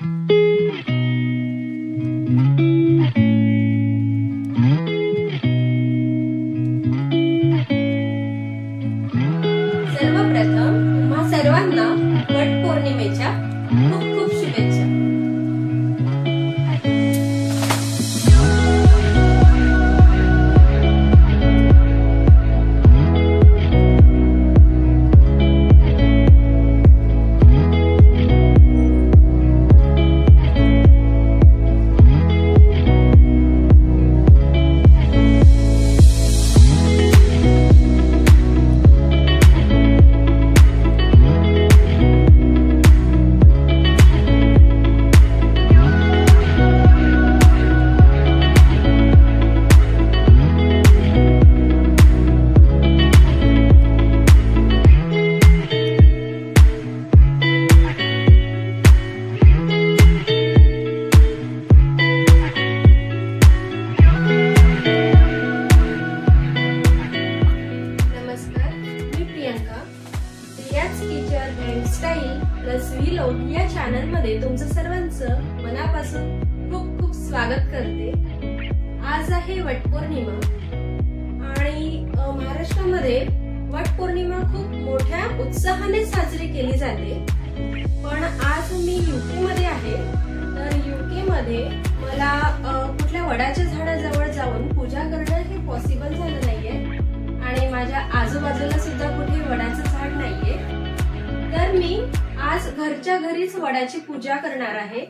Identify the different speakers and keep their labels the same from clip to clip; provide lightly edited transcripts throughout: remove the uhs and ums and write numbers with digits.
Speaker 1: सर्वप्रथम तुम्हा सर्वांना वट पौर्णिमेच्या खूप खूप शुभेच्छा। व्लॉग या चॅनल मध्ये तुमचं सर्वांचं मनापासून खूप खूप स्वागत करते। आज आहे वटपौर्णिमा आणि महाराष्ट्रामध्ये वटपौर्णिमा खूप मोठ्या उत्साहाने साजरी केली जाते। पण आज मी यूके मध्ये आहे, तर यूके मध्ये मला कुठल्या वडाच्या झाडाजवळ जाऊन पूजा करणं हे पॉसिबल झालं नाहीये आणि माझ्या आजूबाजूला सुद्धा कुठे वडाचं झाड नाहीये। तर मी आज घरच्या घरीच वडाची पूजा करणार आहे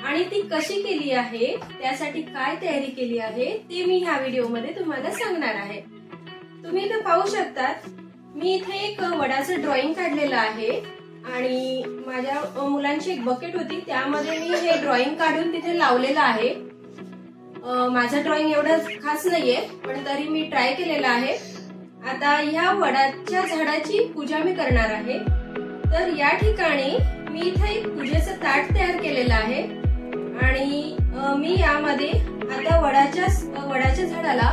Speaker 1: आणि ती कशी केली आहे, त्यासाठी काय तयारी केली आहे ते मी ह्या व्हिडिओ मध्ये तुम्हाला सांगणार आहे। तुम्ही इथे पाहू शकतात, मी इथे एक वडाचं ड्रॉइंग काढलेलं आहे आणि माझ्या मुलांची एक बकेट होती, त्यामध्ये मी हे ड्रॉइंग काढून तिथे लावलेलं आहे। माझं ड्रॉइंग एवढं खास नाहीये, पण तरी मी ट्राय केलेलं आहे। आता ह्या वडाच्या झाडाची पूजा मी करणार आहे। तर या ठिकाणी मी इथे एक पूजेचं ताट तयार केलेलं आहे आणि मी यामध्ये आता वडाच्या झाडाला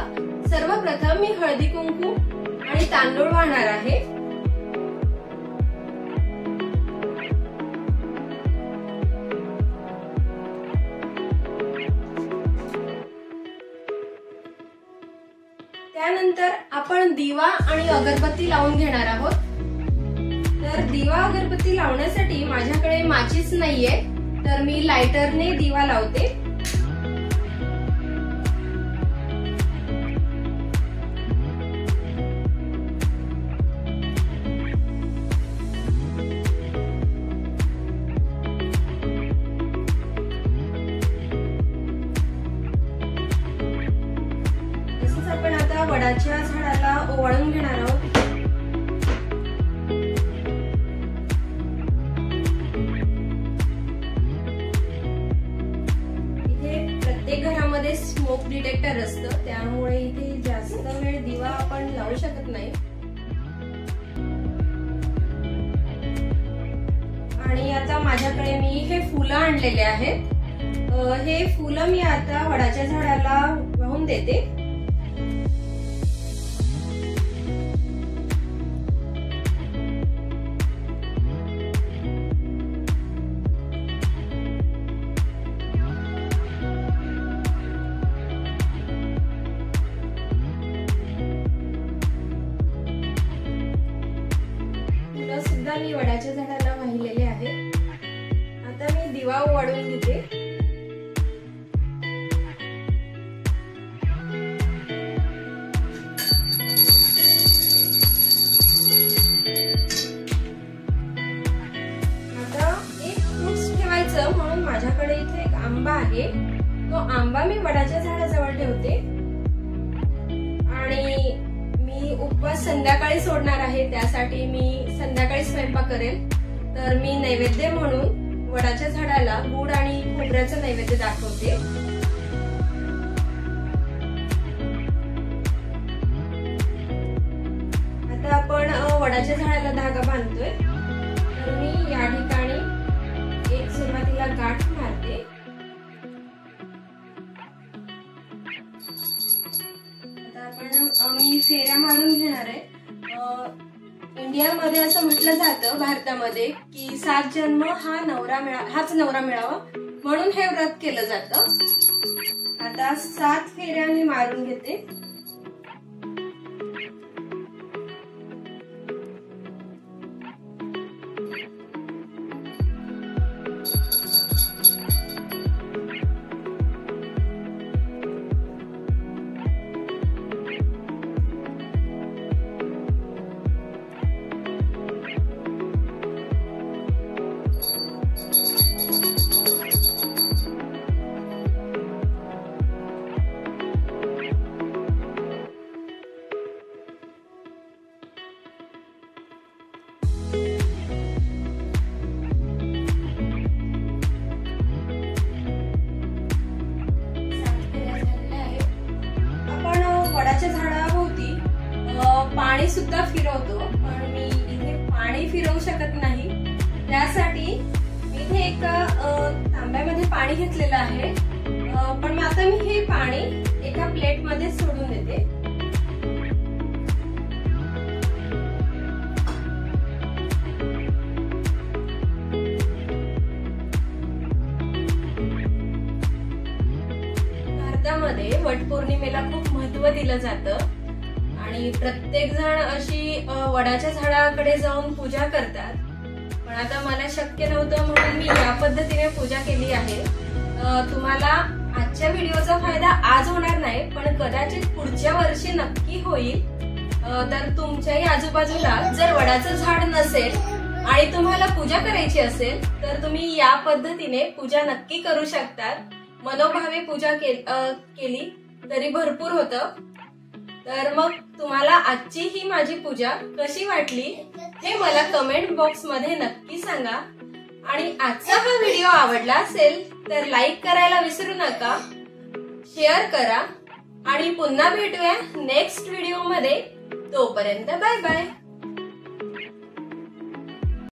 Speaker 1: सर्वप्रथम मी हळदी कुंकू आणि तांदूळ वाहणार आहे। त्यानंतर आपण दिवा आणि अगरबत्ती लावून घेणार आहोत। तर दिवा अगरबत्ती लावण्यासाठी माझ्याकडे माचीस नाहीये, तर मी लायटरने दिवा लावते। तसंच आपण आता वडाच्या झाडाला ओवाळून घेणार आहोत। घरामध्ये स्मोक डिटेक्टर असतं, त्यामुळे इथे जास्त वेळ दिवा आपण लावू शकत नाही। आणि आता माझ्याकडे मी हे फुलं आणलेले आहेत। हे फुलं मी आता वडाच्या झाडाला वाहून देते। सुद्धा मी वडाच्या झाडाला वाहिलेले आहे। आता मी दिवा ओवाळून घेते। आता एक फ्रुट्स ठेवायचं म्हणून माझ्याकडे इथे एक आंबा आहे, तो आंबा मी वडाच्या झाडाजवळ ठेवते। आणि उपवास संध्याकाळी सोडणार आहे, त्यासाठी मी संध्याकाळी स्वयंपाक करेल। तर मी नैवेद्य म्हणून वडाच्या झाडाला गुड आणि खोबऱ्याचं नैवेद्य दाखवते। आता आपण वडाच्या झाडाला धागा बांधतोय, तर मी या ठिकाणी एक सुरुवातीला गाठ मारते। मी फेऱ्या मारून घेणार आहे। इंडियामध्ये असं म्हटलं जातं, भारतामध्ये, की 7 जन्म हाच नवरा मिळावा, म्हणून हे व्रत केलं जातं। आता 7 फेऱ्या मी मारून घेते। वडाच्या झाडाभोवती पाणी सुद्धा फिरवतो, पण मी इथे पाणी फिरवू शकत नाही। त्यासाठी मी इथे एका तांब्यामध्ये पाणी घेतलेलं आहे, पण आता मी हे पाणी एका प्लेट मध्ये सोडून देते। भारतामध्ये वटपौर्णिमेला खूप महत्त्व दिलं जातं आणि प्रत्येक जण अशी वडाच्या झाडाकडे जाऊन पूजा करतात। पण आता मला शक्य नव्हतं म्हणून मी या पद्धतीने पूजा केली आहे। तुम्हाला आजच्या व्हिडिओचा फायदा आज होणार नाही, पण कदाचित पुढच्या वर्षी नक्की होईल। तर तुमच्याही आजूबाजूला जर वडाचं झाड नसेल आणि तुम्हाला पूजा करायची असेल तर तुम्ही या पद्धतीने पूजा नक्की करू शकतात। मनोभावे पूजा केली तरी भरपूर होतं। तर मग तुम्हाला आजची ही माझी पूजा कशी वाटली हे मला कमेंट बॉक्स मध्ये नक्की सांगा। आणि आजचा हा व्हिडिओ आवडला असेल तर लाईक करायला विसरू नका, शेअर करा आणि पुन्हा भेटूया नेक्स्ट व्हिडिओ मध्ये। तोपर्यंत बाय बाय।